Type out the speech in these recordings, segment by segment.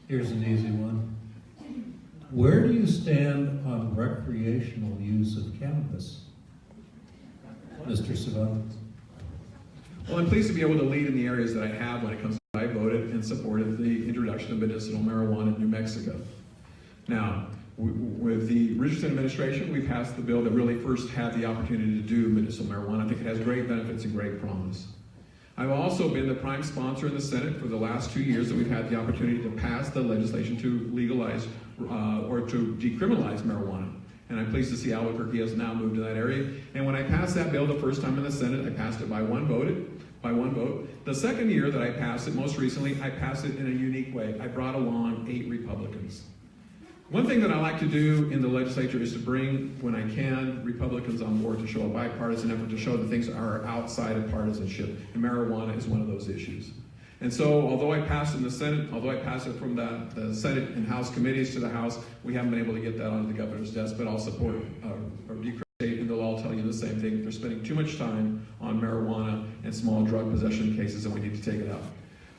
Here's an easy one. Where do you stand on recreational use of cannabis? Mr. Cervantes. Well, I'm pleased to be able to lead in the areas that I have when it comes to I voted and supported the introduction of medicinal marijuana in New Mexico. Now, with the Richardson administration, we passed the bill that really first had the opportunity to do medicinal marijuana. I think it has great benefits and great promise. I've also been the prime sponsor in the Senate for the last 2 years that we've had the opportunity to pass the legislation to legalize or to decriminalize marijuana. And I'm pleased to see Albuquerque has now moved to that area. And when I passed that bill the first time in the Senate, I passed it by one vote. The second year that I passed it, most recently, I passed it in a unique way. I brought along 8 Republicans. One thing that I like to do in the legislature is to bring, when I can, Republicans on board to show a bipartisan effort to show that things are outside of partisanship, and marijuana is one of those issues. And so, although I passed it in the Senate, although I passed it from the Senate and House committees to the House, we haven't been able to get that onto the governor's desk, but I'll support or decrease state, and they'll all tell you the same thing. They're spending too much time on marijuana and small drug possession cases, and we need to take it out.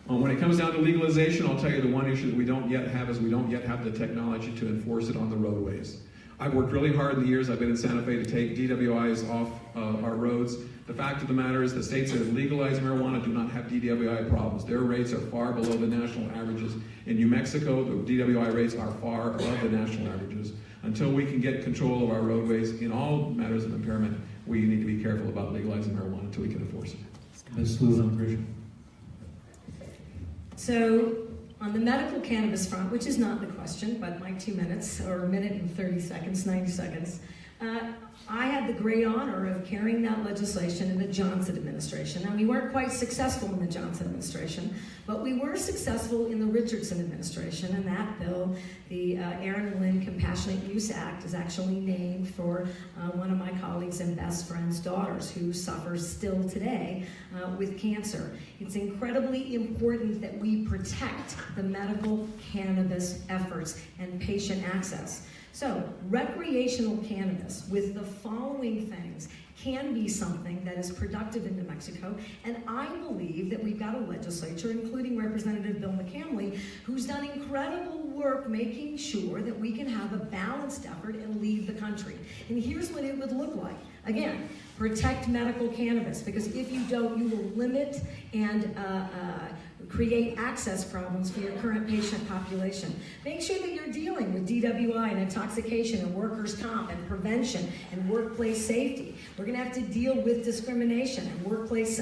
When it comes down to legalization, I'll tell you the one issue that we don't yet have is we don't yet have the technology to enforce it on the roadways. I've worked really hard in the years I've been in Santa Fe to take DWIs off our roads. The fact of the matter is the states that have legalized marijuana do not have DWI problems. Their rates are far below the national averages. In New Mexico, the DWI rates are far above the national averages. Until we can get control of our roadways in all matters of impairment, we need to be careful about legalizing marijuana until we can enforce it. Ms. Lewin-Bridger. So, on the medical cannabis front, which is not the question, but my 2 minutes, or a minute and 30 seconds, 90 seconds, I had the great honor of carrying that legislation in the Johnson administration. Now, we weren't quite successful in the Johnson administration, but we were successful in the Richardson administration, and that bill, the Aaron Lynn Compassionate Use Act, is actually named for one of my colleagues and best friend's daughters who suffers still today with cancer. It's incredibly important that we protect the medical cannabis efforts and patient access. So, recreational cannabis with the following things can be something that is productive in New Mexico, and I believe that we've got a legislature, including Representative Bill McCamley, who's done incredible work making sure that we can have a balanced effort and lead the country. And here's what it would look like. Again, protect medical cannabis, because if you don't, you will limit and create access problems for your current patient population. Make sure that you're dealing with DWI and intoxication and workers' comp and prevention and workplace safety. We're going to have to deal with discrimination and workplace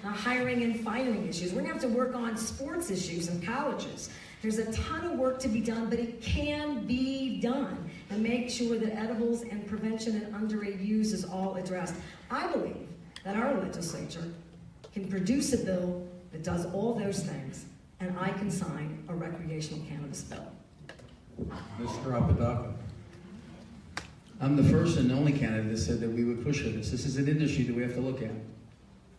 hiring and firing issues. We're going to have to work on sports issues in colleges. There's a ton of work to be done, but it can be done, and make sure that edibles and prevention and underage use is all addressed. I believe that our legislature can produce a bill that does all those things, and I can sign a recreational cannabis bill. Mr. Apodaca. I'm the first and only candidate that said that we would push for this. This is an industry that we have to look at.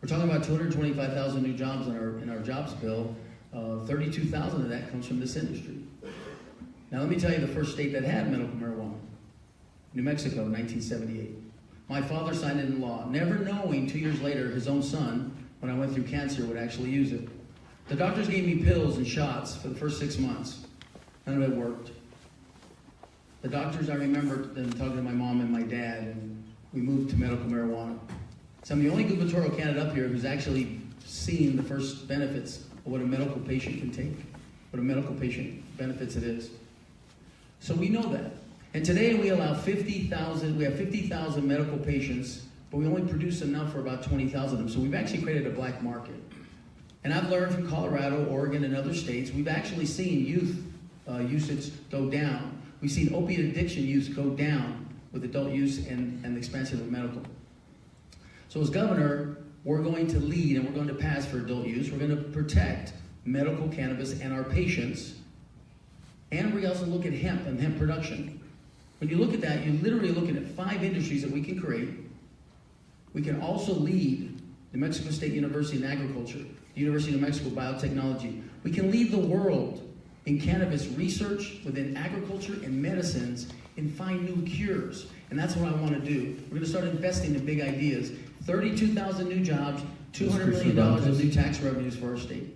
We're talking about 225,000 new jobs in our jobs bill. 32,000 of that comes from this industry. Now let me tell you the first state that had medical marijuana. New Mexico, 1978. My father signed it into law, never knowing 2 years later his own son, when I went through cancer, would actually use it. The doctors gave me pills and shots for the first 6 months. None of it worked. The doctors, I remember them talking to my mom and my dad, and we moved to medical marijuana. So I'm the only gubernatorial candidate up here who's actually seen the first benefits of what a medical patient can take, what a medical patient benefits it is. So we know that. And today we allow 50,000, we have 50,000 medical patients, but we only produce enough for about 20,000 of them. So we've actually created a black market. And I've learned from Colorado, Oregon, and other states, we've actually seen youth usage go down. We've seen opiate addiction use go down with adult use and the expansion of medical. So as governor, we're going to lead and we're going to pass for adult use. We're going to protect medical cannabis and our patients. And we also look at hemp and hemp production. When you look at that, you're literally looking at 5 industries that we can create. We can also lead New Mexico State University in agriculture, the University of New Mexico Biotechnology. We can lead the world in cannabis research within agriculture and medicines and find new cures. And that's what I want to do. We're going to start investing in big ideas. 32,000 new jobs, $200 million of new tax revenues for our state.